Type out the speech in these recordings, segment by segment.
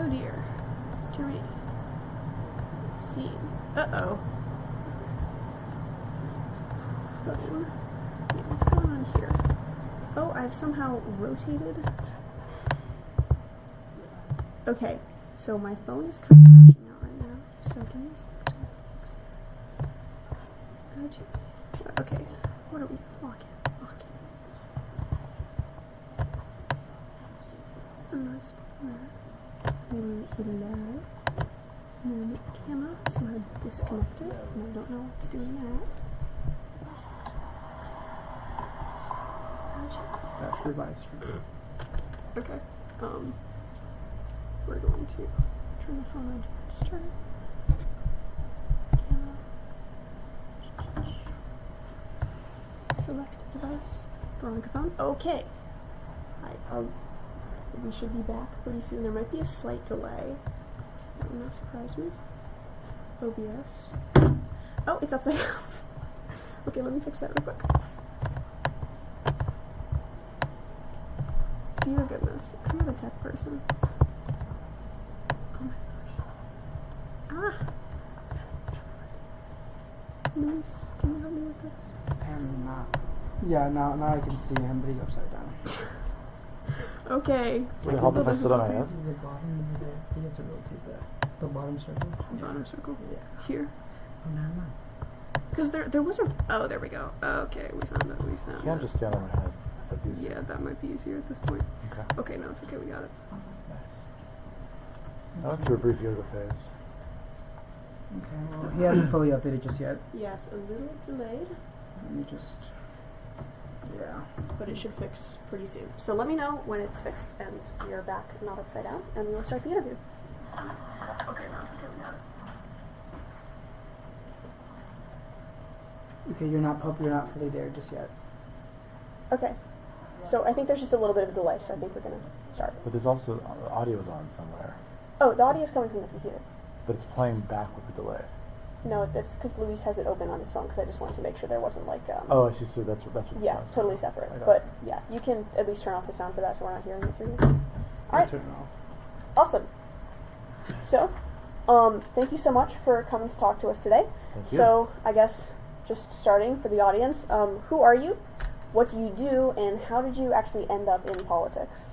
Oh dear. Terminate. Scene. Uh-oh. Phone. What's going on here? Oh, I've somehow rotated. Okay, so my phone is kind of crashing out right now. So give me a second to fix that. Okay, what are we locking? Almost there. And then the camera somehow disconnected, and I don't know what's doing that. That's the live stream. Okay. We're going to turn the phone on to start. Camera. Select device. Veronica phone. Okay. We should be back pretty soon. There might be a slight delay. That would not surprise me. OBS. Oh, it's upside down. Okay, let me fix that real quick. Dear goodness, I'm not a tech person. Oh my gosh. Ah! Moose, can you help me with this? Yeah, now I can see him, but he's upside down. Okay. Would it help if I sit on my head? The bottom of the, you have to rotate the bottom circle. Bottom circle? Yeah. Here? Oh, no. Because there was a... Oh, there we go. Okay, we found it. You can't just stand on my head. That's easier. Yeah, that might be easier at this point. Okay. Okay, no, it's okay. We got it. Nice. I went through a brief yoga phase. Okay, well, he hasn't fully updated just yet. Yes, a little delayed. Let me just... Yeah. But it should fix pretty soon. So let me know when it's fixed and we are back, not upside down, and we will start the interview. Okay, no, it's okay. We got it. Okay, you're not fully there just yet. Okay. So I think there's just a little bit of a delay, so I think we're going to start. But there's also audio's on somewhere. Oh, the audio is coming from the computer. But it's playing back with the delay. No, that's because Luis has it open on his phone, because I just wanted to make sure there wasn't like... Oh, I see. So that's what yeah, it's totally separate. I got But it. yeah, you can at least turn off the sound for that so we're not hearing it through here. Alright, Turn it off. awesome. So, thank you so much for coming to talk to us today. Thank you. So, I guess, just starting for the audience, who are you? What do you do? And how did you actually end up in politics?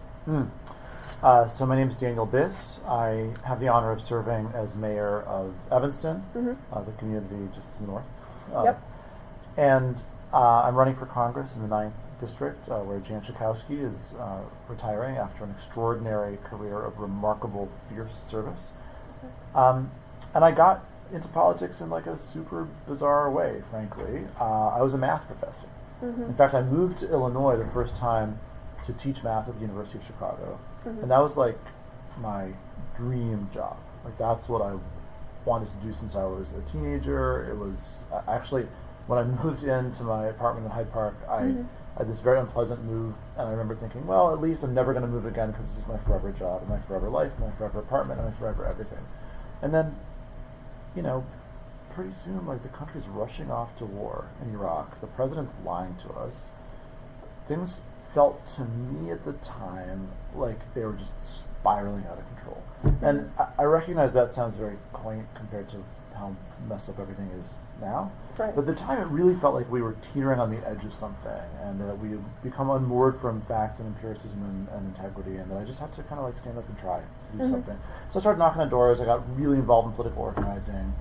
So my name is Daniel Biss. I have the honor of serving as mayor of Evanston, the community just to the north. Yep. And I'm running for Congress in the 9th District, where Jan Schakowsky is retiring after an extraordinary career of remarkable, fierce service. And I got into politics in like a super bizarre way, frankly. I was a math professor. In fact, I moved to Illinois the first time to teach math at the University of Chicago. And that was like my dream job. Like that's what I wanted to do since I was a teenager. It was actually, when I moved into my apartment in Hyde Park, I had this very unpleasant move, and I remember thinking, well, at least I'm never going to move again because this is my forever job, and my forever life, and my forever apartment, and my forever everything. And then, you know, pretty soon, like the country's rushing off to war in Iraq. The president's lying to us. Things felt to me at the time like they were just spiraling out of control. And I recognize that sounds very quaint compared to how messed up everything is now. Right. But at the time it really felt like we were teetering on the edge of something, and that we had become unmoored from facts and empiricism and integrity, and that I just had to kind of like stand up and try to do something. So I started knocking on doors. I got really involved in political organizing,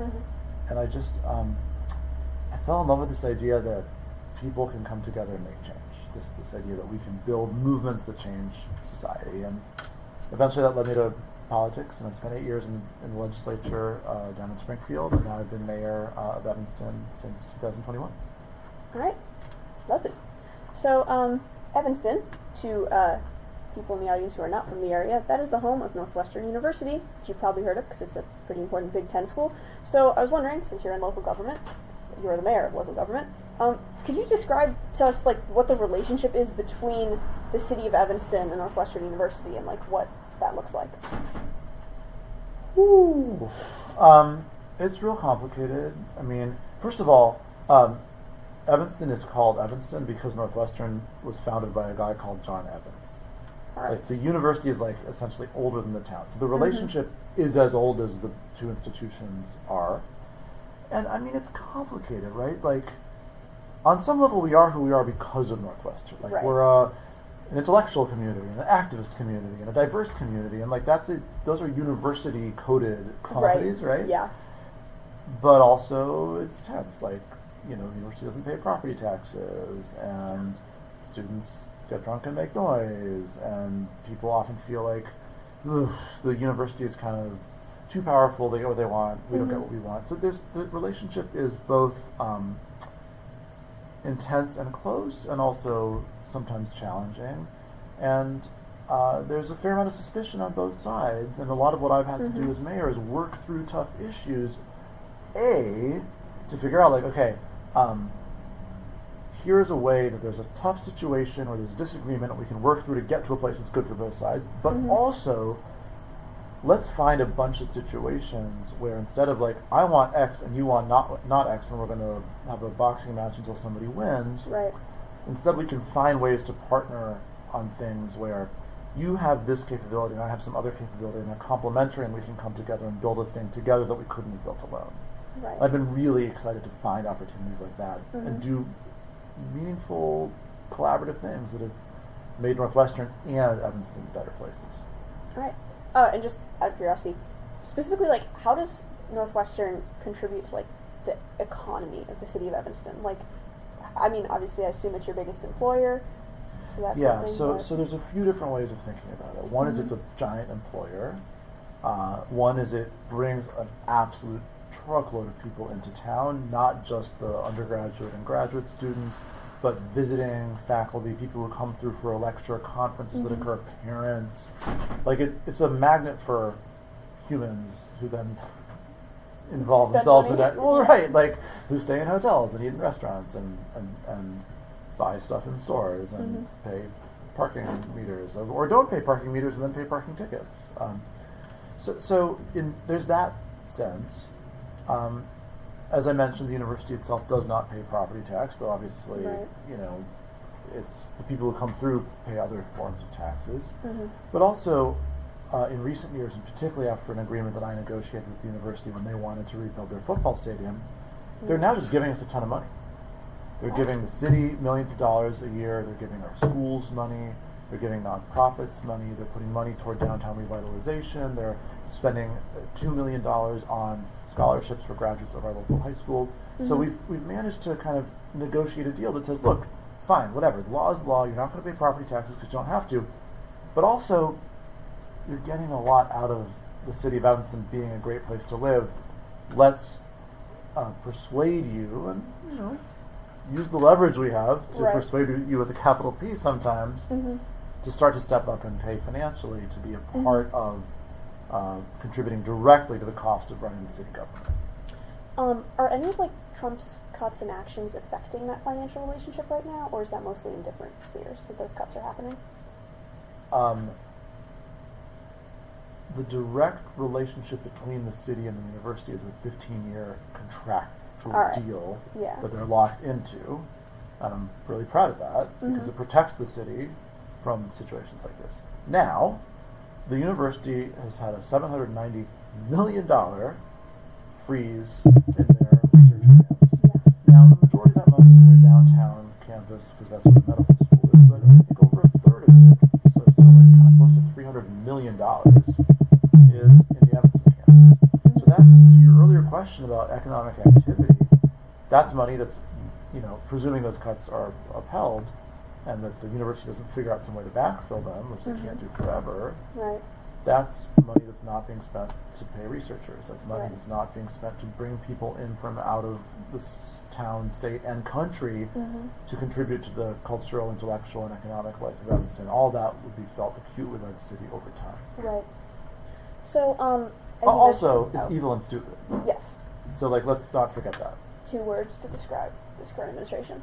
and I just I fell in love with this idea that people can come together and make change. This idea that we can build movements that change society, and eventually that led me to politics, and I spent 8 years in the legislature down in Springfield, and now I've been mayor of Evanston since 2021. All right, lovely. So, Evanston, to people in the audience who are not from the area, that is the home of Northwestern University, which you've probably heard of because it's a pretty important Big Ten school. So I was wondering, since you're in local government, you're the mayor of local government, could you describe to us like what the relationship is between the city of Evanston and Northwestern University, and like what that looks like? Ooh. It's real complicated. I mean, first of all, Evanston is called Evanston because Northwestern was founded by a guy called John Evans. All right. Like the university is like essentially older than the town. So the relationship is as old as the two institutions are. And I mean, it's complicated, right? Like, on some level, we are who we are because of Northwestern. Like, Right. we're an intellectual community, and an activist community, and a diverse community, and like those are university-coded qualities, right? Yeah. But also, it's tense. Like, the university doesn't pay property taxes, and students get drunk and make noise, and people often feel like, ugh, the university is kind of too powerful. They get what they want. We don't get what we want. So the relationship is both intense and close, and also sometimes challenging. And there's a fair amount of suspicion on both sides. And a lot of what I've had to do as mayor is work through tough issues. To figure out, like, okay, here's a way that there's a tough situation or there's disagreement, and we can work through to get to a place that's good for both sides. But also, let's find a bunch of situations where instead of like, I want X and you want not X, and we're going to have a boxing match until somebody wins. Right. Instead, we can find ways to partner on things where you have this capability and I have some other capability, and they're complementary, and we can come together and build a thing together that we couldn't have built alone. Right. I've been really excited to find opportunities like that and do meaningful collaborative things that have made Northwestern and Evanston better places. All right. And just out of curiosity, specifically, like, how does Northwestern contribute to, like, the economy of the city of Evanston? Like, I mean, obviously, I assume it's your biggest employer, so that's Yeah, something. so there's a few different ways of thinking about it. One is it's a giant employer. One is it brings an absolute truckload of people into town, not just the undergraduate and graduate students, but visiting faculty, people who come through for a lecture, conferences that occur, parents. Like, it's a magnet for humans who then involve Spend themselves money. in that. Well, right, like, who stay in hotels and eat in restaurants and buy stuff in stores and pay parking meters, or don't pay parking meters and then pay parking tickets. So there's that sense. As I mentioned, the university itself does not pay property tax, though obviously, Right. it's the people who come through pay other forms of taxes. But also, in recent years, and particularly after an agreement that I negotiated with the university when they wanted to rebuild their football stadium, they're now just giving us a ton of money. They're giving the city millions of dollars a year. They're giving our schools money. They're giving nonprofits money. They're putting money toward downtown revitalization. They're spending $2 million on scholarships for graduates of our local high school. So we've managed to kind of negotiate a deal that says, look, fine, whatever, the law is the law. You're not going to pay property taxes because you don't have to. But also, you're getting a lot out of the city of Evanston being a great place to live. Let's persuade you and, use the leverage we have to persuade you with a capital P sometimes to start to step up and pay financially to be a part of contributing directly to the cost of running the city government. Are any of, like, Trump's cuts and actions affecting that financial relationship right now, or is that mostly in different spheres that those cuts are happening? The direct relationship between the city and the university is a 15-year contractual deal that they're locked into, and I'm really proud of that because it protects the city from situations like this. Now, the university has had a $790 million freeze in their research grants. Now, the majority of that money is in their downtown campus because that's where the medical school is, but I think over a third of it, so it's still like kind of close to $300 million, is in the Evanston campus. So that's, to your earlier question about economic activity, that's money that's, presuming those cuts are upheld, and that the university doesn't figure out some way to backfill them, which they can't do forever, that's money that's not being spent to pay researchers. That's money that's not being spent to bring people in from out of this town, state, and country to contribute to the cultural, intellectual, and economic life of Evanston. All that would be felt acutely by the city over time. Right. So, as also, you it's evil and stupid. Yes. So, let's not forget that. 2 words to describe this current administration.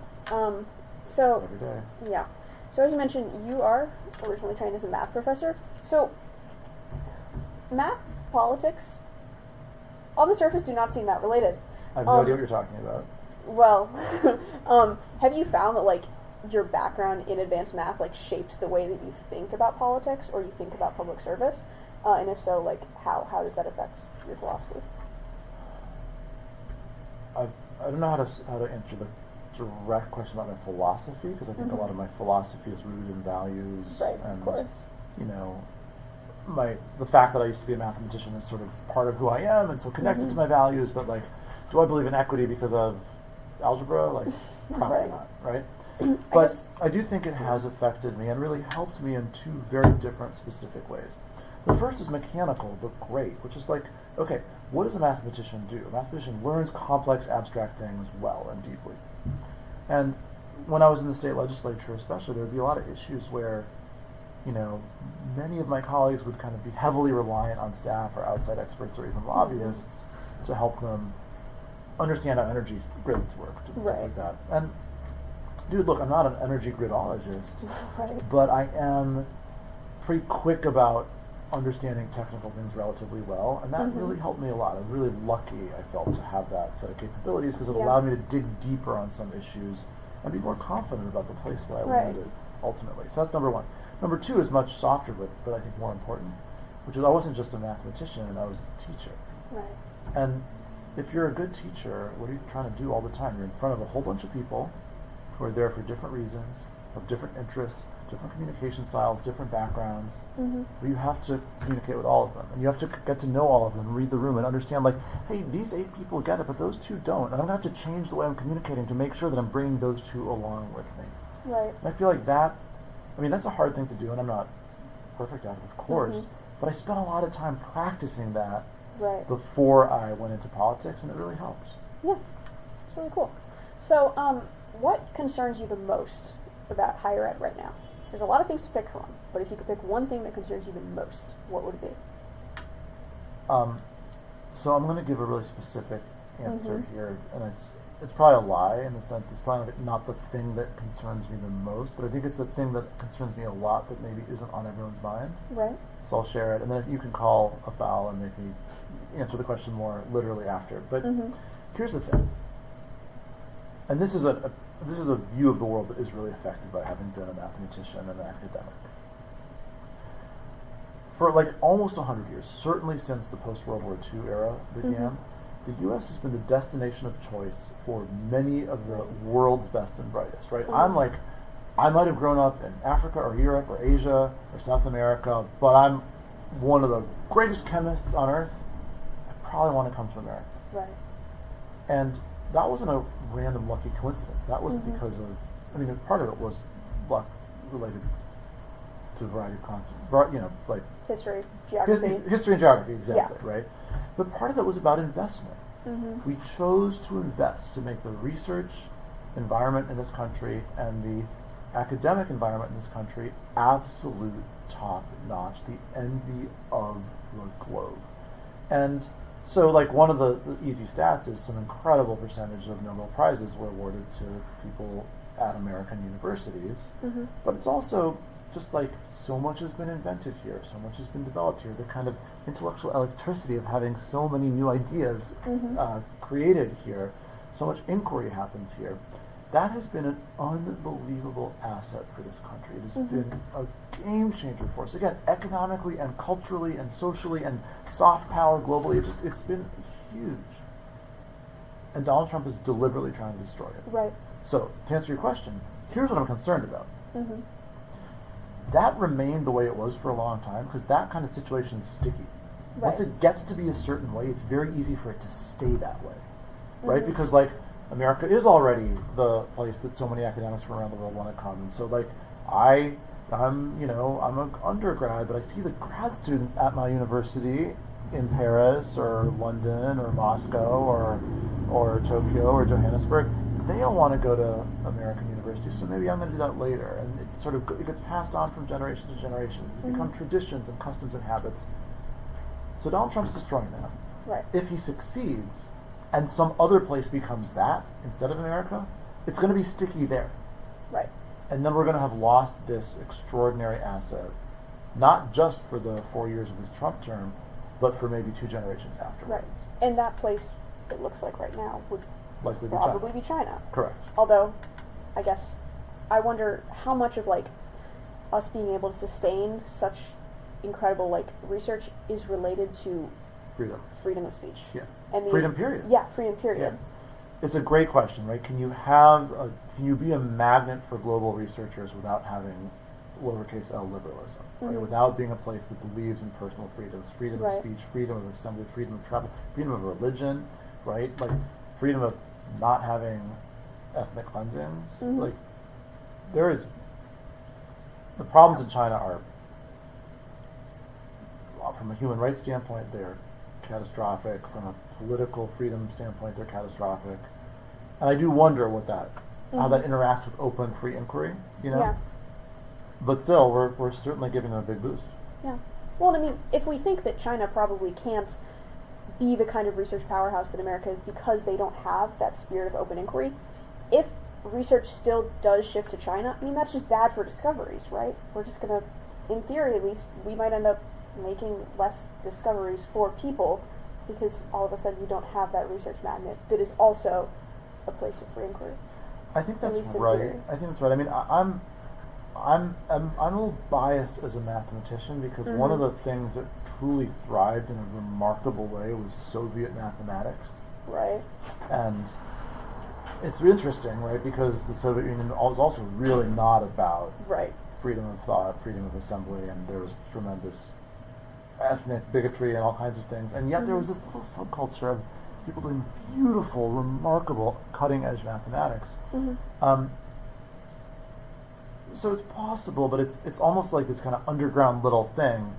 So, Every day. yeah. So as you mentioned, you are originally trained as a math professor. So, math, politics, on the surface do not seem that related. I have no idea what you're talking about. Well, have you found that, like, your background in advanced math like shapes the way that you think about politics or you think about public service? And if so, like how does that affect your philosophy? I don't know how to answer the direct question about my philosophy, because I think a lot of my philosophy is rooted in values, Right, and of course. you know, the fact that I used to be a mathematician is sort of part of who I am, and so connected to my values. But like, do I believe in equity because of algebra? Like, probably Right. not, right? I But guess- I do think it has affected me and really helped me in two very different specific ways. The first is mechanical but great, which is like, okay, what does a mathematician do? A mathematician learns complex abstract things well and deeply. And when I was in the state legislature especially, there would be a lot of issues where, you know, many of my colleagues would kind of be heavily reliant on staff or outside experts or even lobbyists to help them understand how energy grids worked and stuff Right. like that. And dude, look, I'm not an energy gridologist, Right. but I am pretty quick about understanding technical things relatively well, and that really helped me a lot. I'm really lucky, I felt, to have that set of capabilities, because it Yeah. allowed me to dig deeper on some issues and be more confident about the place that I Right. landed ultimately. So that's number one. Number two is much softer, but I think more important, which is I wasn't just a mathematician, I was a teacher. Right. And if you're a good teacher, what are you trying to do all the time? You're in front of a whole bunch of people who are there for different reasons, of different interests, different communication styles, different backgrounds. But you have to communicate with all of them, and you have to get to know all of them, read the room, and understand, like, hey, these 8 people get it, but those 2 don't. And I'm going to have to change the way I'm communicating to make sure that I'm bringing those 2 along with me. Right. And I feel like that, I mean, that's a hard thing to do, and I'm not perfect at it, of course, but I spent a lot of time practicing that Right. before I went into politics, and it really helps. Yeah. It's really cool. So, what concerns you the most about higher ed right now? There's a lot of things to pick from, but if you could pick one thing that concerns you the most, what would it be? So I'm going to give a really specific answer here, and it's probably a lie in the sense it's probably not the thing that concerns me the most, but I think it's the thing that concerns me a lot that maybe isn't on everyone's mind. Right. So I'll share it, and then you can call a foul and make me answer the question more literally after. But here's the thing, and this is a view of the world that is really affected by having been a mathematician and an academic. For like almost 100 years, certainly since the post-World War II era began, the U.S. has been the destination of choice for many of the world's best and brightest, right? I might have grown up in Africa or Europe or Asia or South America, but I'm one of the greatest chemists on earth. I probably want to come to America. Right. And that wasn't a random lucky coincidence. That was because of, I mean, part of it was luck related to a variety of concepts, you know, like History, geography. history and geography, exactly, right? But part of it was about investment. We chose to invest to make the research environment in this country and the academic environment in this country absolute top-notch, the envy of the globe. And so, like, one of the easy stats is some incredible percentage of Nobel Prizes were awarded to people at American universities, but it's also just like so much has been invented here, so much has been developed here, the kind of intellectual electricity of having so many new ideas created here, so much inquiry happens here. That has been an unbelievable asset for this country. It has been a game changer for us. Again, economically and culturally and socially and soft power globally, it's been huge. And Donald Trump is deliberately trying to destroy it. Right. So, to answer your question, here's what I'm concerned about. That remained the way it was for a long time, because that kind of situation is sticky. Once Right. it gets to be a certain way, it's very easy for it to stay that way, right? Because, like, America is already the place that so many academics from around the world want to come. And so, like, I'm an undergrad, but I see the grad students at my university in Paris or London or Moscow or Tokyo or Johannesburg. They all want to go to American universities, so maybe I'm going to do that later. And it gets passed on from generation to generation. It's become traditions and customs and habits. So Donald Trump's destroying that. Right. If he succeeds, and some other place becomes that instead of America, it's going to be sticky there. Right. And then we're going to have lost this extraordinary asset, not just for the 4 years of this Trump term, but for maybe 2 generations afterwards. Right. And that place, it looks like right now, would Likely be probably China. be China. Correct. Although, I guess I wonder how much of like us being able to sustain such incredible like research is related to freedom of speech. Yeah. And the, Freedom period. Yeah, freedom period. Yeah. It's a great question, right? Can you be a magnet for global researchers without having lowercase l liberalism, right? Mhm. Without being a place that believes in personal freedoms, freedom Right. of speech, freedom of assembly, freedom of travel, freedom of religion, right? Like freedom of not having ethnic cleansings. Mhm. Like the problems in China are, from a human rights standpoint, they're catastrophic. From a political freedom standpoint, they're catastrophic. And I do wonder how that interacts with open, free inquiry, you know? Yeah. But still, we're certainly giving them a big boost. Yeah. Well, I mean, if we think that China probably can't be the kind of research powerhouse that America is because they don't have that spirit of open inquiry, if research still does shift to China, I mean, that's just bad for discoveries, right? We're just going to, in theory at least, we might end up making less discoveries for people because all of a sudden you don't have that research magnet that is also a place of free inquiry. I think that's least in right. theory. I think that's right. I mean, I'm a little biased as a mathematician because one of the things that truly thrived in a remarkable way was Soviet mathematics. Right. And it's interesting, right? Because the Soviet Union was also really not about Right. freedom of thought, freedom of assembly, and there was tremendous ethnic bigotry and all kinds of things. And yet there was this little subculture of people doing beautiful, remarkable, cutting-edge mathematics. So it's possible, but it's almost like this kind of underground little thing,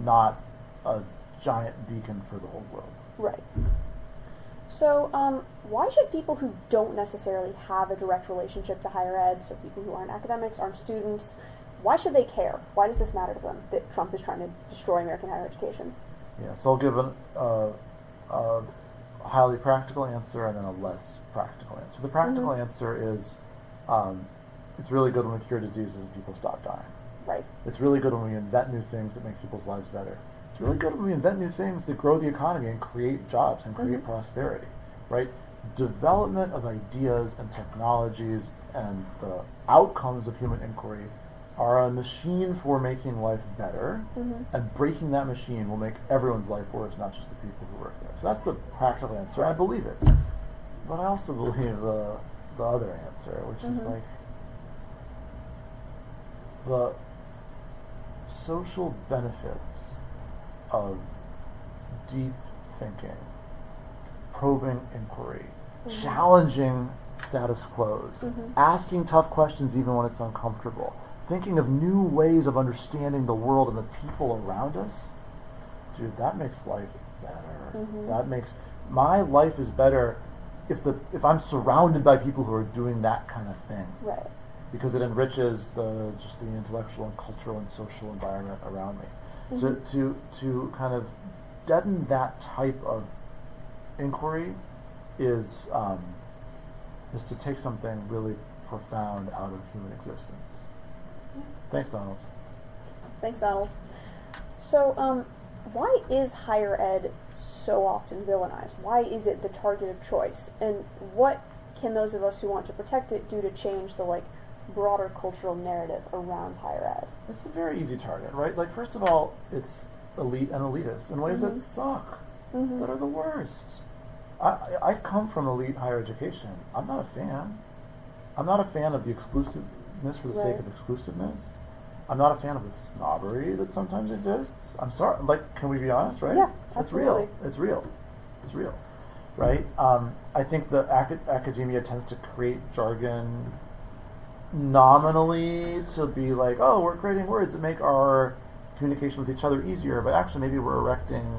not a giant beacon for the whole world. Right. So, why should people who don't necessarily have a direct relationship to higher ed, so people who aren't academics, aren't students, why should they care? Why does this matter to them that Trump is trying to destroy American higher education? Yeah, so I'll give a highly practical answer and then a less practical answer. The practical answer is it's really good when we cure diseases and people stop dying. Right. It's really good when we invent new things that make people's lives better. It's really good when we invent new things that grow the economy and create jobs and create prosperity, right? Development of ideas and technologies and the outcomes of human inquiry are a machine for making life better, and breaking that machine will make everyone's life worse, not just the people who work there. So that's the practical answer. I believe it. But I also believe the other answer, which is like the social benefits of deep thinking, probing inquiry, challenging status quos, asking tough questions even when it's uncomfortable, thinking of new ways of understanding the world and the people around us. Dude, that makes life better. That makes my life is better if I'm surrounded by people who are doing that kind of thing. Right. Because it enriches the intellectual and cultural and social environment around me. So to kind of deaden that type of inquiry is to take something really profound out of human existence. Thanks, Donald. Thanks, Donald. So, why is higher ed so often villainized? Why is it the target of choice? And what can those of us who want to protect it do to change the broader cultural narrative around higher ed? It's a very easy target, right? Like, first of all, it's elite and elitist in ways that suck, that are the worst. I come from elite higher education. I'm not a fan. I'm not a fan of the exclusiveness for the sake of exclusiveness. I'm not a fan of the snobbery that sometimes exists. I'm sorry. Can we be honest, right? Yeah, it's real. absolutely. It's real. It's real, right? I think the academia tends to create jargon nominally to be like, oh, we're creating words that make our communication with each other easier, but actually maybe we're erecting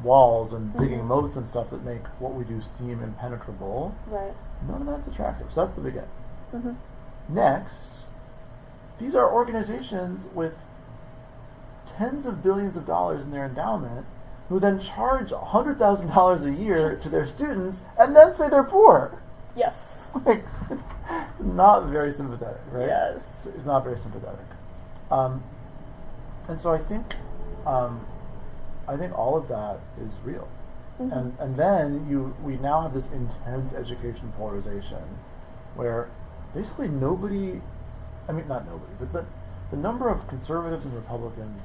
walls and digging moats and stuff that make what we do seem impenetrable. Right. None of that's attractive. So that's the beginning. Next, these are organizations with tens of billions of dollars in their endowment who then charge $100,000 a year to their students and then say they're poor. Yes. It's not very sympathetic, right? Yes. It's not very sympathetic. And so I think all of that is real. And then we now have this intense education polarization where basically nobody, I mean not nobody, but the number of conservatives and Republicans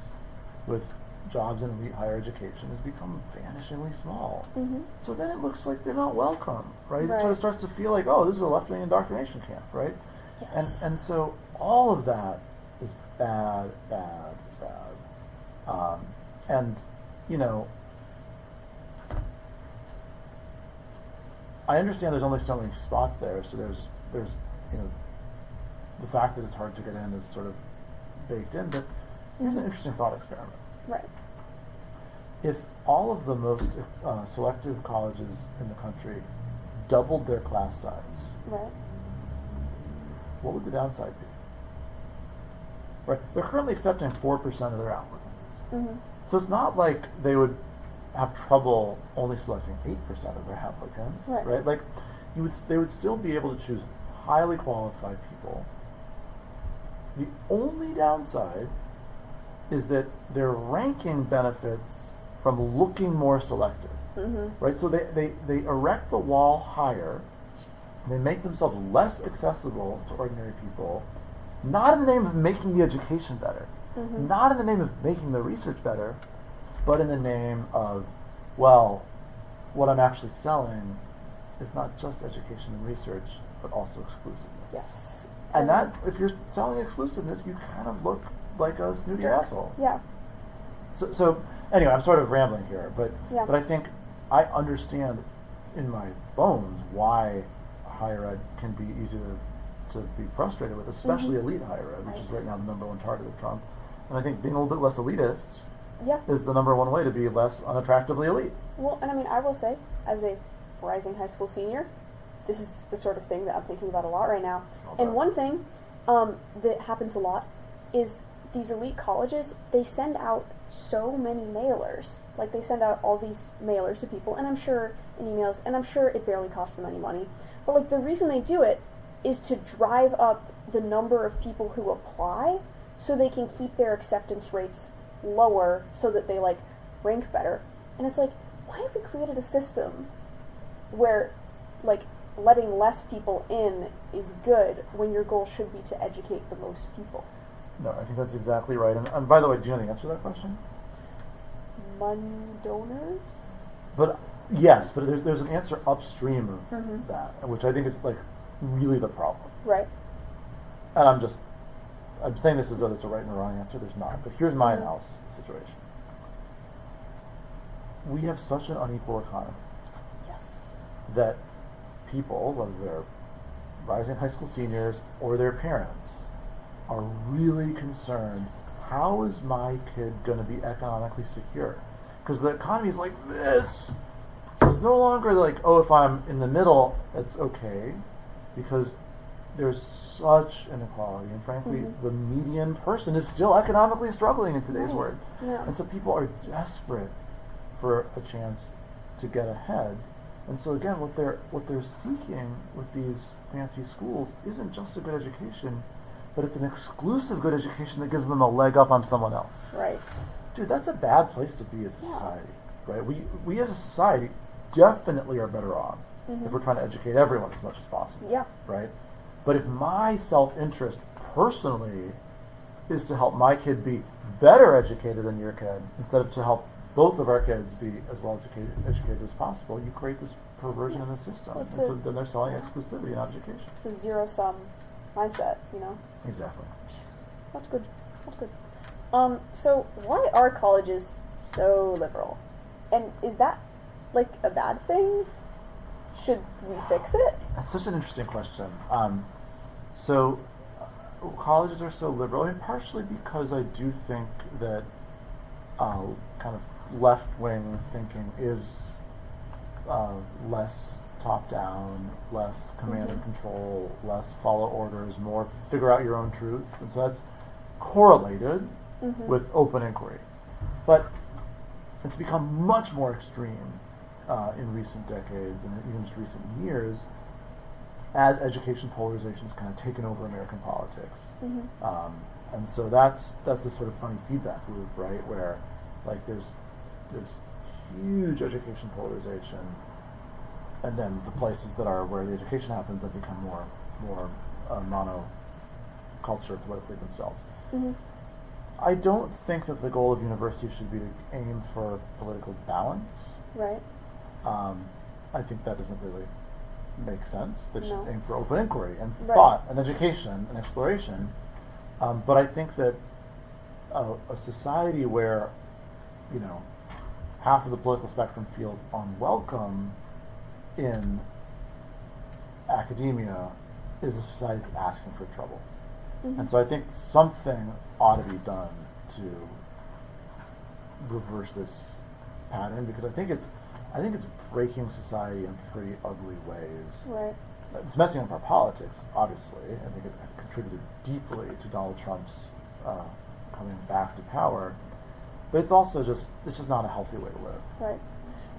with jobs in elite higher education has become vanishingly small. Mm-hmm. So then it looks like they're not welcome, right? It Right. sort of starts to feel like, oh, this is a left-wing indoctrination camp, right? Yes. And so all of that is bad, bad, bad. And, you know, I understand there's only so many spots there, so there's you know, the fact that it's hard to get in is sort of baked in, but here's an interesting thought experiment. Right. If all of the most selective colleges in the country doubled their class size, Right. what would the downside be? Right, they're currently accepting 4% of their applicants. Mm-hmm. So it's not like they would have trouble only selecting 8% of their applicants, Right. Like they would still be able to choose highly qualified people. The only downside is that their ranking benefits from looking more selective, Mm-hmm. right? So they erect the wall higher, they make themselves less accessible to ordinary people, not in the name of making the education better, Mm-hmm. not in the name of making the research better, but in the name of, well, what I'm actually selling is not just education and research, but also exclusiveness. Yes. And that, if you're selling exclusiveness, you kind of look like a snooty asshole. Yeah. So anyway, I'm sort of rambling here, but Yeah. I think I understand in my bones why higher ed can be easy to be frustrated with, especially Mhm. elite higher ed, which is Right. right now the number one target of Trump. And I think being a little bit less elitist Yeah. is the number one way to be less unattractively elite. Well, and I mean, I will say, as a rising high school senior, this is the sort of thing that I'm thinking about a lot right now. Okay. And one thing that happens a lot is these elite colleges, they send out so many mailers. Like, they send out all these mailers to people, and I'm sure in emails, and I'm sure it barely costs them any money. But, like, the reason they do it is to drive up the number of people who apply so they can keep their acceptance rates lower so that they, like, rank better. And it's like, why have we created a system where, like, letting less people in is good when your goal should be to educate the most people? No, I think that's exactly right. And by the way, do you know the answer to that question? Money donors? But yes, but there's an answer upstream of Mhm. that, which I think is like really the problem. Right. And I'm saying this as though it's a right and a wrong answer. There's not. But here's my analysis of the situation. We have such an unequal economy Yes. that people, whether they're rising high school seniors or their parents, are really concerned, how is my kid going to be economically secure? Because the economy is like this. So it's no longer like, oh, if I'm in the middle, it's okay. Because there's such inequality. And frankly, Mhm. the median person is still economically struggling in today's Right. world. Yeah. And so people are desperate for a chance to get ahead. And so again, what they're seeking with these fancy schools isn't just a good education, but it's an exclusive good education that gives them a leg up on someone else. Right. Dude, that's a bad place to be as a Yeah. society, right? We as a society definitely are better off Mhm. if we're trying to educate everyone as much as possible, Yeah. right? But if my self-interest personally is to help my kid be better educated than your kid, instead of to help both of our kids be as well educated as possible, you create this perversion in the system. Well, And it's so a- then they're selling exclusivity, not education. It's a zero-sum mindset, you know? Exactly. That's good. That's good. So why are colleges so liberal? And is that, like, a bad thing? Should we fix it? That's such an interesting question. So colleges are so liberal, and partially because I do think that kind of left-wing thinking is less top-down, less command and control, less follow orders, more figure out your own truth, and so that's correlated Mhm. with open inquiry. But it's become much more extreme in recent decades and even just recent years as education polarization's kind of taken over American politics. Mhm. And so that's this sort of funny feedback loop, right? Where like there's huge education polarization, and then the places that are where the education happens that become more a monoculture politically themselves. Mm-hmm. I don't think that the goal of university should be to aim for political balance. Right. I think that doesn't really make sense. They should No. aim for open inquiry and Right. thought and education and exploration. But I think that a society where, you know, half of the political spectrum feels unwelcome in academia is a society that's asking for trouble. Mm-hmm. And so I think something ought to be done to reverse this pattern, because I think it's breaking society in pretty ugly ways. Right. It's messing up our politics, obviously. I think it contributed deeply to Donald Trump's coming back to power. But it's also just not a healthy way to live. Right.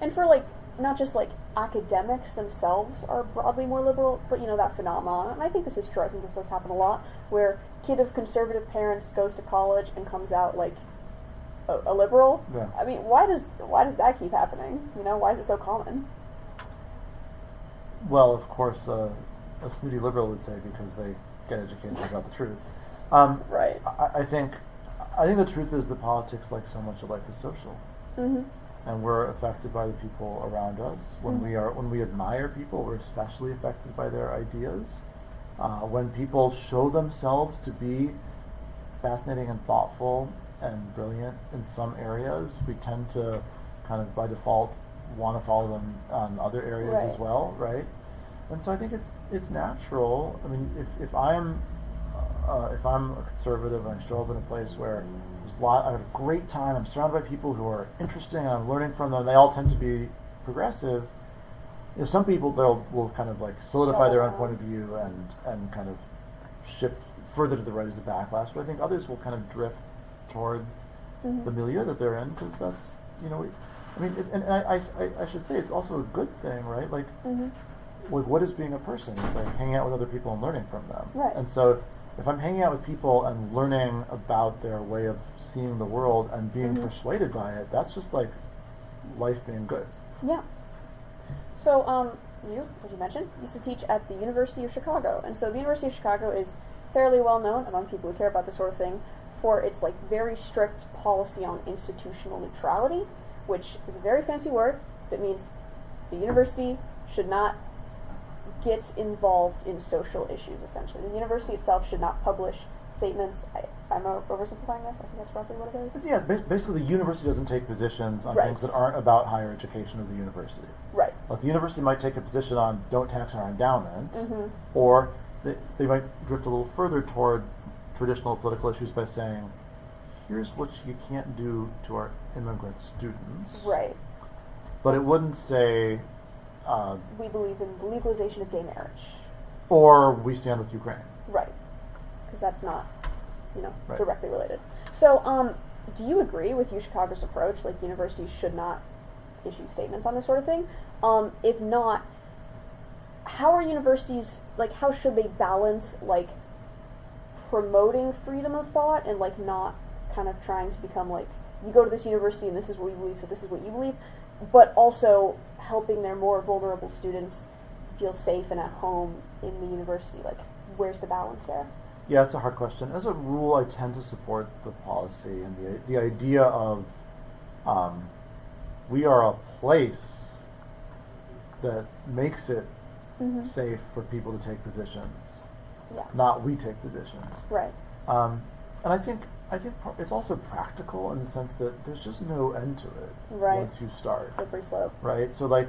And for like not just like academics themselves are broadly more liberal, but you know, that phenomenon, and I think this is true, I think this does happen a lot, where kid of conservative parents goes to college and comes out like a liberal. Yeah. I mean, why does that keep happening? You know, why is it so common? Well, of course, a snooty liberal would say because they get educated about the truth. Right. I think the truth is that politics, like so much of life, is social, Mm-hmm. and we're affected by the people around us. When we admire people, we're especially affected by their ideas. When people show themselves to be fascinating and thoughtful and brilliant in some areas, we tend to kind of by default want to follow them on other areas as Right. well, right? And so I think it's natural. I mean, if I'm a conservative and I show up in a place where I have a great time, I'm surrounded by people who are interesting and I'm learning from them, and they all tend to be progressive. You know, some people will kind of like solidify their own point of view and kind of shift further to the right as a backlash, but I think others will kind of drift toward Mm-hmm. the milieu that they're in, because that's, you know, I mean, and I should say it's also a good thing, right? Like, Mm-hmm. like, what is being a person? It's like hanging out with other people and learning from them. Right. And so if I'm hanging out with people and learning about their way of seeing the world and being Mhm. persuaded by it, that's just like life being good. Yeah. So, you, as you mentioned, used to teach at the University of Chicago, and so the University of Chicago is fairly well known among people who care about this sort of thing for its like very strict policy on institutional neutrality, which is a very fancy word that means the university should not get involved in social issues. Essentially, the university itself should not publish statements. I'm oversimplifying this. I think that's roughly what it is. Yeah, basically the university doesn't take positions on Right. things that aren't about higher education of the university. Right. Like the university might take a position on don't tax our endowment, Mm-hmm. or they might drift a little further toward traditional political issues by saying, here's what you can't do to our immigrant students. Right. But it wouldn't say, We believe in the legalization of gay marriage. or we stand with Ukraine. Right. Because that's not, you know, Right. directly related. So, do you agree with UChicago's approach? Like, universities should not issue statements on this sort of thing? If not, how are universities, like, how should they balance, like, promoting freedom of thought and, like, not kind of trying to become, like, you go to this university and this is what we believe, so this is what you believe, but also helping their more vulnerable students feel safe and at home in the university? Like, where's the balance there? Yeah, it's a hard question. As a rule, I tend to support the policy and the idea of we are a place that makes it Mm-hmm. safe for people to take positions, Yeah. not we take positions. Right. And I think it's also practical in the sense that there's just no end to it Right. once you start. Slippery slope. Right? So like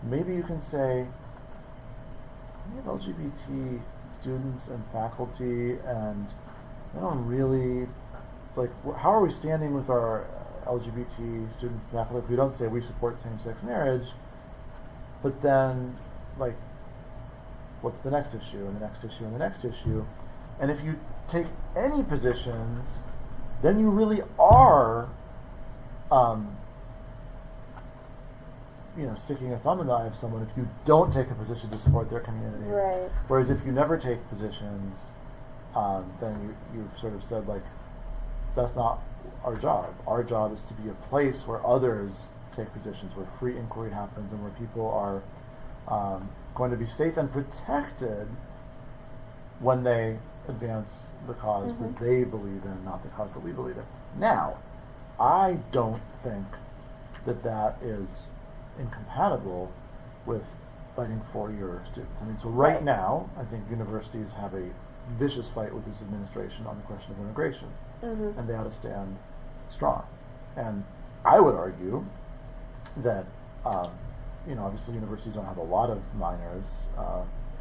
maybe you can say we have LGBT students and faculty, and I don't really like how are we standing with our LGBT students and faculty if we don't say we support same-sex marriage, but then like what's the next issue and the next issue and the next issue? And if you take any positions, then you really are sticking a thumb in the eye of someone if you don't take a position to support their community. Right. Whereas if you never take positions, then you've sort of said, like, that's not our job. Our job is to be a place where others take positions, where free inquiry happens, and where people are going to be safe and protected when they advance the cause Mm-hmm. that they believe in, not the cause that we believe in. Now, I don't think that that is incompatible with fighting for your students. I mean, so right now, I think universities have a vicious fight with this administration on the question of immigration, Mm-hmm. and they ought to stand strong. And I would argue that, obviously universities don't have a lot of minors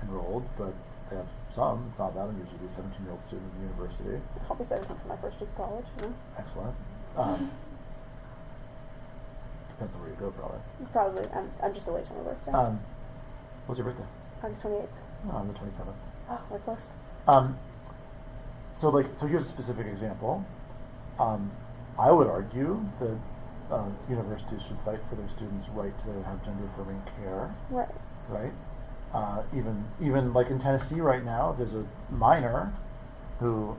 enrolled, but they have some. It's not that unusual to be a 17-year-old student at the university. I'll be 17 for my first week of college. Excellent. Depends on where you go, probably. Probably. I'm just a late summer birthday. What's your birthday? August 28th. Oh, I'm the 27th. Oh, we're close. So here's a specific example. I would argue that universities should fight for their students' right to have gender-affirming care. Right. Right. Even like in Tennessee right now, there's a minor who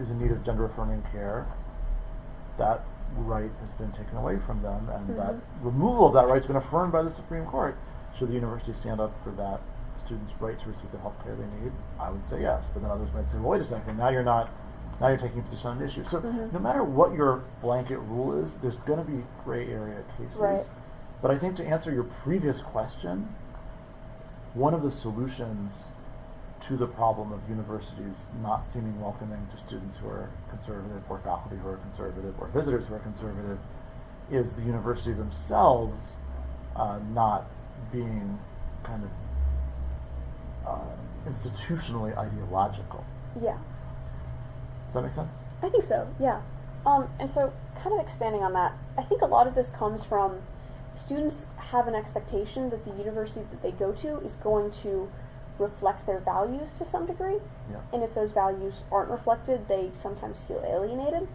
is in need of gender-affirming care. That right has been taken away from them, and that removal of that right has been affirmed by the Supreme Court. Should the university stand up for that student's right to receive the health care they need? I would say yes, but then others might say, well, wait a second, now you're taking a position on an issue. So no matter what your blanket rule is, there's going to be gray area cases. Right. But I think to answer your previous question, one of the solutions to the problem of universities not seeming welcoming to students who are conservative, or faculty who are conservative, or visitors who are conservative, is the university themselves not being kind of institutionally ideological. Yeah. Does that make sense? I think so, yeah. And so, kind of expanding on that, I think a lot of this comes from students have an expectation that the university that they go to is going to reflect their values to some degree. Yeah. And if those values aren't reflected, they sometimes feel alienated.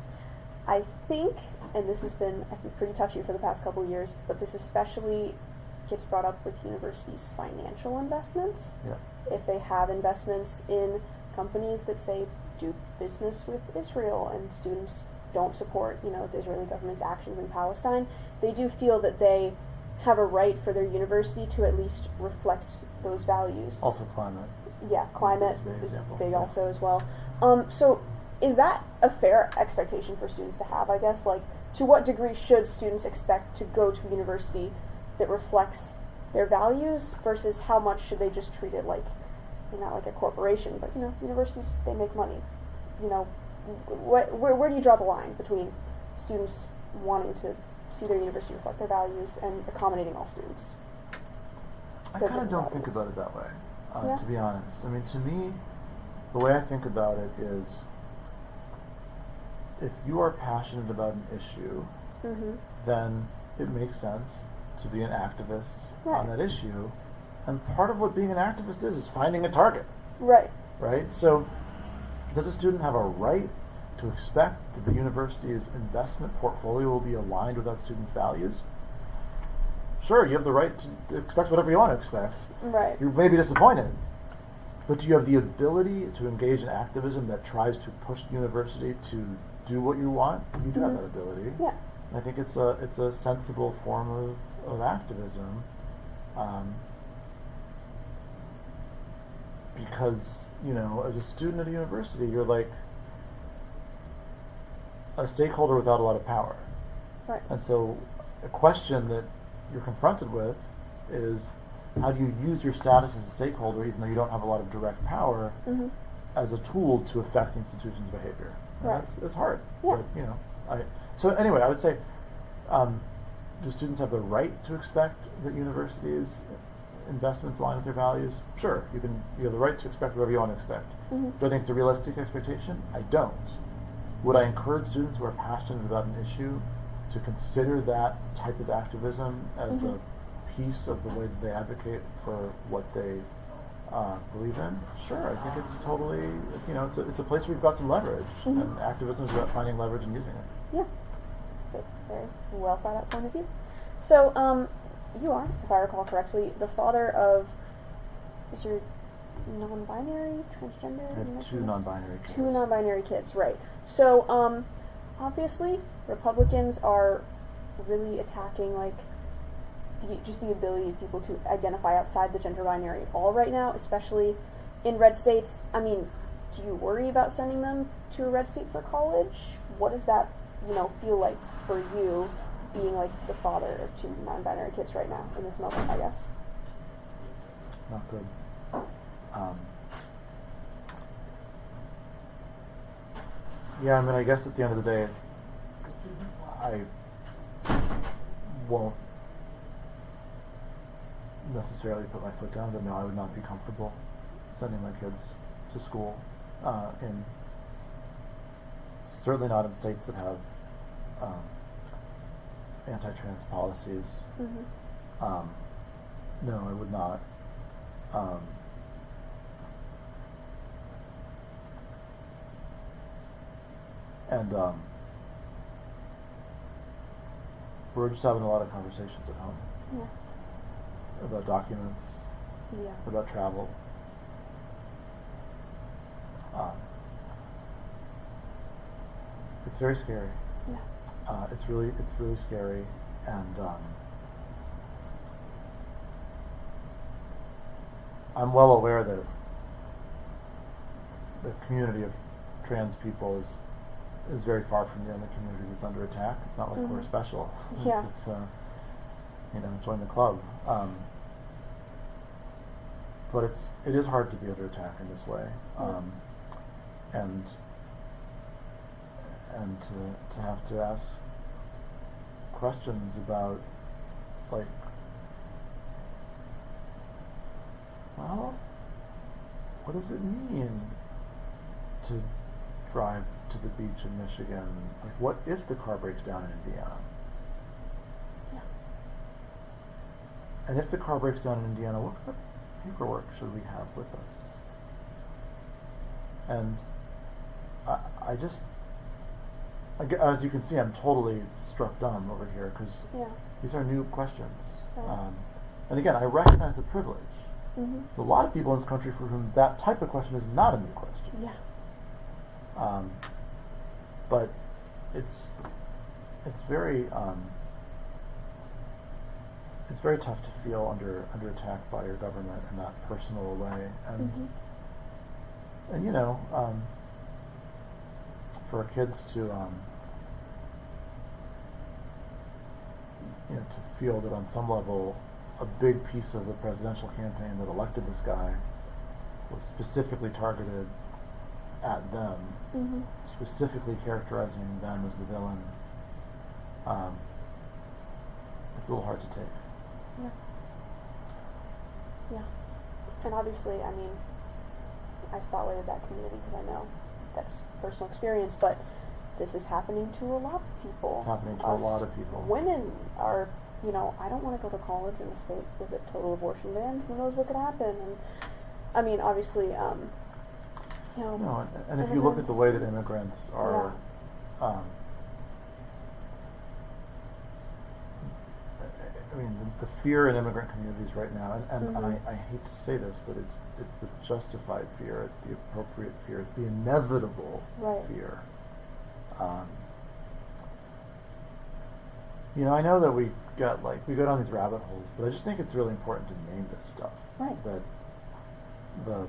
I think, and this has been, I think, pretty touchy for the past couple of years, but this especially gets brought up with universities' financial investments. Yeah. If they have investments in companies that say do business with Israel and students don't support, the Israeli government's actions in Palestine, they do feel that they have a right for their university to at least reflect those values. Also climate. Yeah, climate Big is example, big yeah. also as well. So is that a fair expectation for students to have, I guess? Like, to what degree should students expect to go to a university that reflects their values versus how much should they just treat it like, not like a corporation, but, universities, they make money. Where do you draw the line between students wanting to see their university reflect their values and accommodating all students? I kind of don't think about it that way, Yeah. to be honest. I mean, to me, the way I think about it is, if you are passionate about an issue, then it makes sense to be an activist on that issue. And part of what being an activist is finding a target, Right. right? So, does a student have a right to expect that the university's investment portfolio will be aligned with that student's values? Sure, you have the right to expect whatever you want to expect. Right. You may be disappointed, but do you have the ability to engage in activism that tries to push the university to do what you want? You do have that ability. Yeah. I think it's a sensible form of activism, because as a student at a university, you're like a stakeholder without a lot of power. Right. And so a question that you're confronted with is, how do you use your status as a stakeholder, even though you don't have a lot of direct power, as a tool to affect the institution's behavior? And Right. it's hard. Yeah. But, so anyway, I would say, do students have the right to expect that universities' investments align with their values? Sure, you have the right to expect whatever you want to expect. Do I think it's a realistic expectation? I don't. Would I encourage students who are passionate about an issue to consider that type of activism as a piece of the way that they advocate for what they believe in? Sure, I think it's totally, it's a place where we've got some leverage, and activism is about finding leverage and using it. Yeah. So, very well thought out point of view. So, you are, if I recall correctly, the father of, is your non-binary, transgender? I have two non-binary kids. Two non-binary kids, right. So, obviously, Republicans are really attacking, just the ability of people to identify outside the gender binary at all right now, especially in red states, I mean, do you worry about sending them to a red state for college? What does that, feel like for you, being like the father of two non-binary kids right now in this moment, I guess? Not good. Yeah, I mean, I guess at the end of the day, I won't necessarily put my foot down, but no, I would not be comfortable sending my kids to school certainly not in states that have anti-trans policies. Mm-hmm. No, I would not. And we're just having a lot of conversations at home. Yeah. About documents, Yeah. about travel. It's very scary. Yeah. It's really scary, and I'm well aware that the community of trans people is very far from the only community that's under attack. It's not like Mm-hmm. we're special. Yeah. It's join the club. But it is hard to be under attack in this way, and to have to ask questions about, like, well, what does it mean to drive to the beach in Michigan? Like, what if the car breaks down in Indiana? Yeah. And if the car breaks down in Indiana, what kind of paperwork should we have with us? And as you can see, I'm totally struck dumb over here, because these are new questions. Right. And again, I recognize the privilege. Mm-hmm. There's a lot of people in this country for whom that type of question is not a new question. Yeah. But it's very tough to feel under attack by your government in that personal way, and Mm-hmm. and for kids to to feel that on some level a big piece of the presidential campaign that elected this guy was specifically targeted at them, Mm-hmm. specifically characterizing them as the villain. It's a little hard to take. Yeah. Yeah. And obviously, I mean, I spotlighted that community because I know that's personal experience, but this is happening to a lot of people. It's happening to a lot of people. Women are, I don't want to go to college in a state with a total abortion ban. Who knows what could happen? And I mean, obviously, No, and if you look at the way that immigrants are, I mean, the fear in immigrant communities right now, and Mm-hmm. I hate to say this, but it's the justified fear, it's the appropriate fear, it's the inevitable fear. I know that we go down these rabbit holes, but I just think it's really important to name this stuff. Right. That the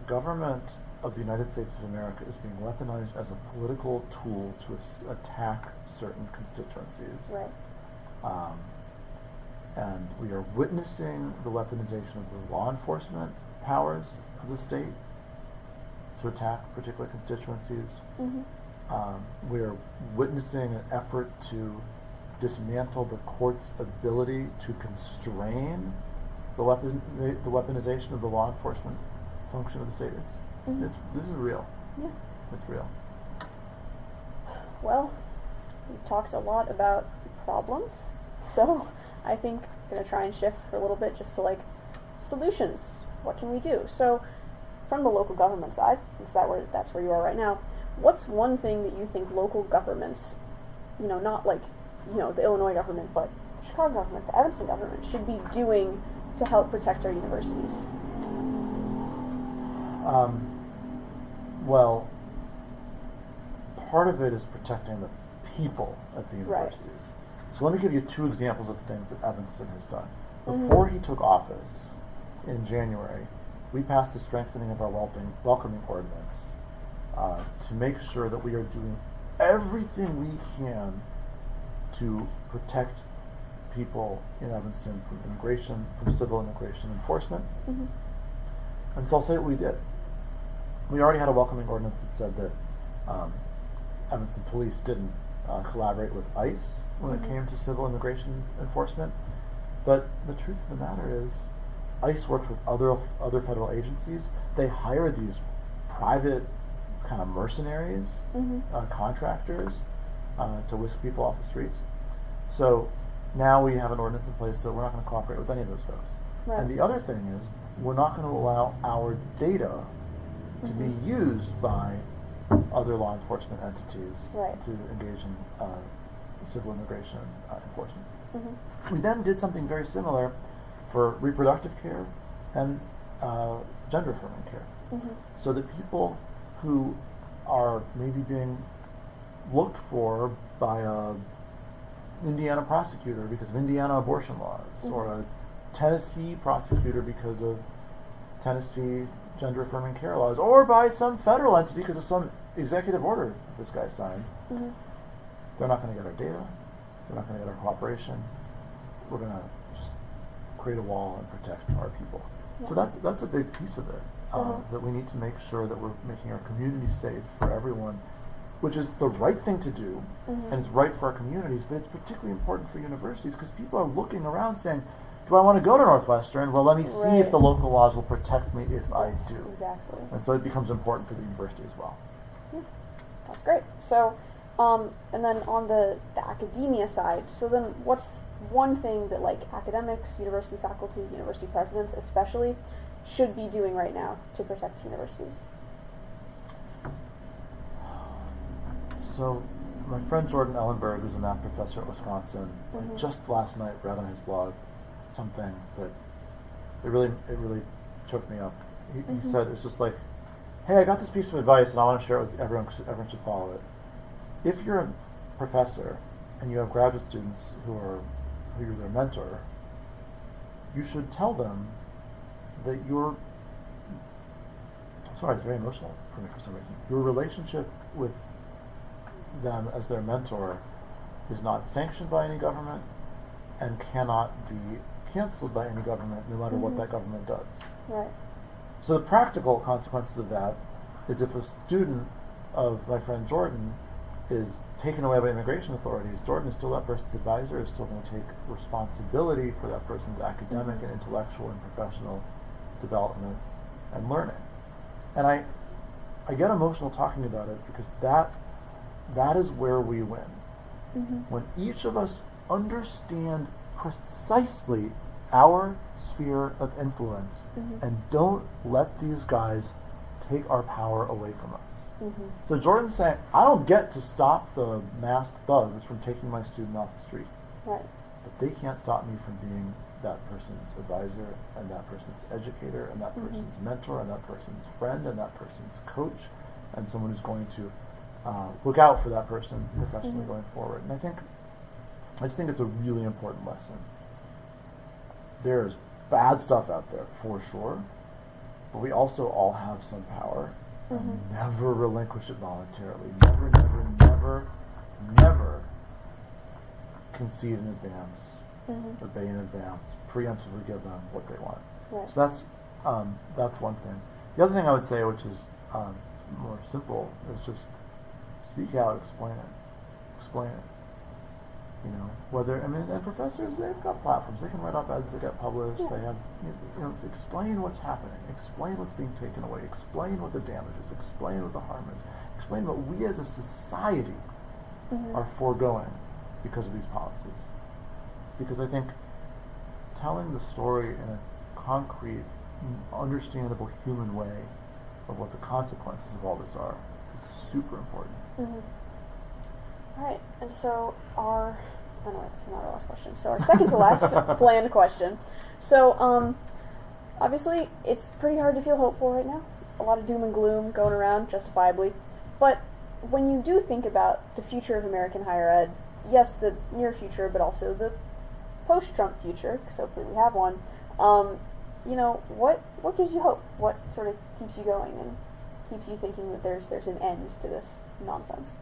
government of the United States of America is being weaponized as a political tool to attack certain constituencies. Right. And we are witnessing the weaponization of the law enforcement powers of the state to attack particular constituencies. Mm-hmm. We are witnessing an effort to dismantle the court's ability to constrain the weaponization of the law enforcement function of the state. This is real. Yeah. It's real. Well, we've talked a lot about problems, so I think I'm going to try and shift for a little bit just to solutions. What can we do? So from the local government side, since that's where you are right now, what's one thing that you think local governments, not the Illinois government, but Chicago government, the Evanston government, should be doing to help protect our universities? Well, part of it is protecting the people at the Right. universities. So let me give you two examples of things that Evanston has done. Mm-hmm. Before he took office, in January, we passed the strengthening of our welcoming ordinance to make sure that we are doing everything we can to protect people in Evanston from immigration, from civil immigration enforcement. Mm-hmm. And so I'll say what we did. We already had a welcoming ordinance that said that Evanston police didn't collaborate with ICE when Mm-hmm. it came to civil immigration enforcement. But the truth of the matter is, ICE works with other federal agencies. They hire these private kind of mercenaries, Mm-hmm. contractors, to whisk people off the streets. So now we have an ordinance in place that we're not going to cooperate with any of those folks. Right. And the other thing is, we're not going to allow our data to Mhm. be used by other law enforcement entities Right. to engage in civil immigration enforcement. Mm-hmm. We then did something very similar for reproductive care and gender affirming care. Mm-hmm. So that people who are maybe being looked for by a Indiana prosecutor because of Indiana abortion laws, or a Tennessee prosecutor because of Tennessee gender affirming care laws, or by some federal entity because of some executive order this guy signed, Mm-hmm. they're not going to get our data, they're not going to get our cooperation. We're going to just create a wall and protect our people. Yeah. So that's a big piece of it, that we need to make sure that we're making our community safe for everyone, which is the right thing to do, Mhm. and it's right for our communities, but it's particularly important for universities because people are looking around saying, do I want to go to Northwestern? Well, let me see Right. if the local laws will protect me if I Yes, do. exactly. And so it becomes important for the university as well. Yeah, that's great. So, and then on the academia side, so then what's one thing that like academics, university faculty, university presidents especially, should be doing right now to protect universities? So my friend Jordan Ellenberg, who's a math professor at Wisconsin, I Mhm. just last night read on his blog something that it really choked me up. He Mhm. said it's just like, hey, I got this piece of advice and I want to share it with everyone. Everyone should follow it. If you're a professor and you have graduate students who you're their mentor, you should tell them that sorry, it's very emotional for me for some reason. Your relationship with them as their mentor is not sanctioned by any government and cannot be canceled by any government, no matter what Mhm. that government does. Right. So the practical consequences of that is if a student of my friend Jordan is taken away by immigration authorities, Jordan is still that person's advisor, is still going to take responsibility for that person's academic and intellectual and professional development and learning. And I get emotional talking about it because that is where we win. Mm-hmm. When each of us understand precisely our sphere of influence Mhm. and don't let these guys take our power away from us. Mm-hmm. So Jordan's saying, I don't get to stop the masked thugs from taking my student off the street, Right. but they can't stop me from being that person's advisor and that person's educator and that Mhm. person's mentor and that person's friend and that person's coach and someone who's going to look out for that person professionally Mhm. going forward. And I just think it's a really important lesson. There's bad stuff out there for sure, but we also all have some power. And Mhm. never relinquish it voluntarily. Never concede in advance, Mhm. obey in advance, preemptively give them what they want. Right. So that's one thing. The other thing I would say, which is more simple, is just speak out, explain it. You know, and professors, they've got platforms. They can write op-eds that get published. Yeah. They have, explain what's happening. Explain what's being taken away. Explain what the damage is. Explain what the harm is. Explain what we as a society Mhm. are foregoing because of these policies. Because I think telling the story in a concrete, understandable human way of what the consequences of all this are is super important. Mm-hmm. All right, and so this is not our last question. So our second to last planned question. So, obviously, it's pretty hard to feel hopeful right now. A lot of doom and gloom going around, justifiably. But when you do think about the future of American higher ed, yes, the near future, but also the post-Trump future, because hopefully we have one, what gives you hope? What sort of keeps you going and keeps you thinking that there's an end to this nonsense?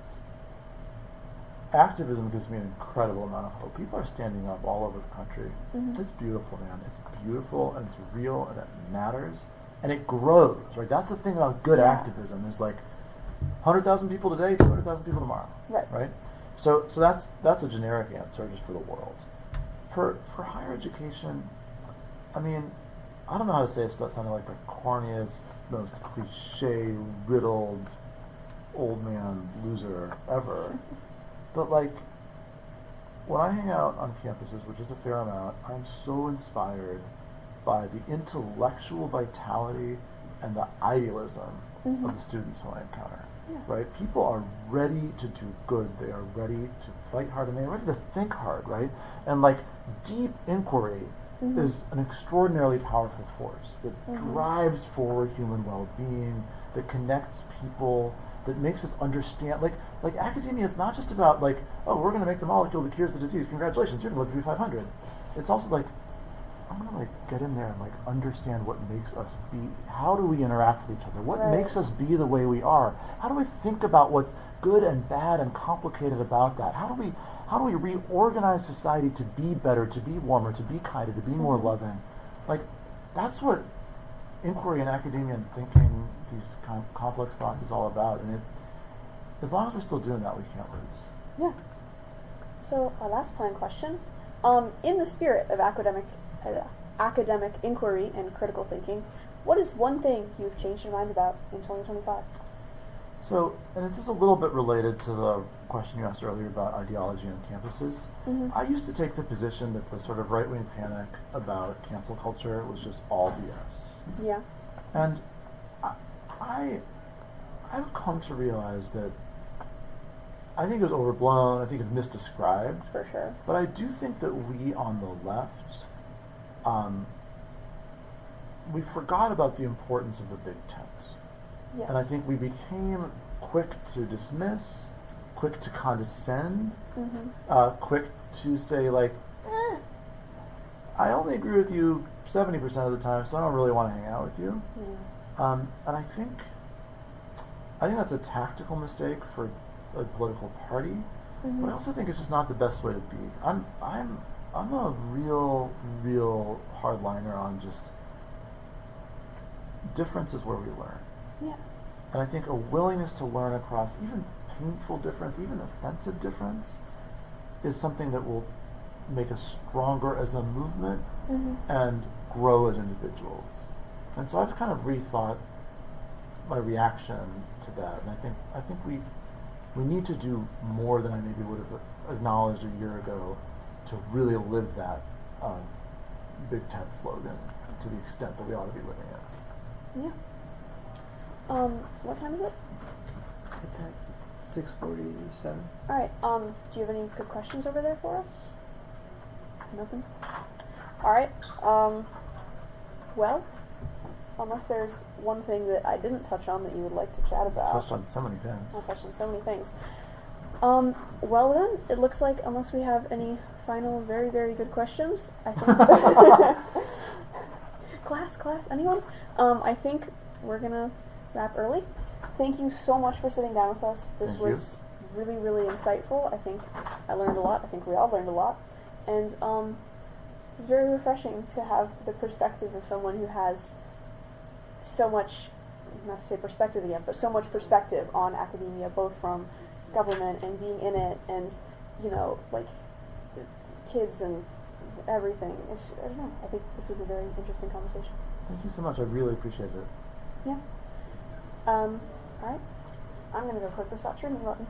Activism gives me an incredible amount of hope. People are standing up all over the country. Mhm. It's beautiful, man. It's beautiful and it's real and it matters and it grows, right? That's the thing about good activism is like 100,000 people today, 200,000 people tomorrow, right? So that's a generic answer just for the world. For higher education, I mean, I don't know how to say this without sounding like the corniest, most cliche, riddled, old man loser ever. But like, when I hang out on campuses, which is a fair amount, I'm so inspired by the intellectual vitality and the idealism of the students who I encounter. Yeah. Right? People are ready to do good. They are ready to fight hard, and they're ready to think hard, right? And like, deep inquiry is an extraordinarily powerful force that drives forward human well-being, that connects people, that makes us understand. Like academia is not just about like, oh, we're going to make the molecule that cures the disease. Congratulations, you're going to live to be 500. It's also like, I'm going to like get in there and like understand what makes us be. How do we interact with each other? What makes us be the way we are? How do we think about what's good and bad and complicated about that? How do we reorganize society to be better, to be warmer, to be kinder, to be more loving? Like, that's what inquiry and academia and thinking these complex thoughts is all about. And as long as we're still doing that, we can't lose. Yeah. So our last planned question, in the spirit of academic inquiry and critical thinking, what is one thing you've changed your mind about in 2025? So, and it's just a little bit related to the question you asked earlier about ideology on campuses. I used to take the position that the sort of right-wing panic about cancel culture was just all BS. Yeah. And I've come to realize that I think it was overblown, I think it's misdescribed. For sure. But I do think that we on the left, we forgot about the importance of the big tent. Yes. And I think we became quick to dismiss, quick to condescend, quick to say like, I only agree with you 70% of the time, so I don't really want to hang out with you. Yeah. And I think that's a tactical mistake for a political party, but I also think it's just not the best way to be. I'm a real hardliner on just difference is where we learn. Yeah. And I think a willingness to learn across even painful difference, even offensive difference, is something that will make us stronger as a movement and grow as individuals. And so I've kind of rethought my reaction to that, and I think we need to do more than I maybe would have acknowledged a year ago to really live that big tent slogan to the extent that we ought to be living it. Yeah. What time is it? It's at 6:47. All right. Do you have any good questions over there for us? Nothing? All right. Well, unless there's one thing that I didn't touch on that you would like to chat about. Touched on so many things. I touched on so many things. Well then, it looks like unless we have any final very, very good questions, I think... Class, anyone? I think we're gonna wrap early. Thank you so much for sitting down with us. This was really, really insightful. I think I learned a lot. I think we all learned a lot. And it was very refreshing to have the perspective of someone who has so much, not to say perspective again, but so much perspective on academia, both from government and being in it and, like, kids and everything. I don't know. I think this was a very interesting conversation. Thank you so much. I really appreciate it. Yeah. All right. I'm going to go click the stop streaming button.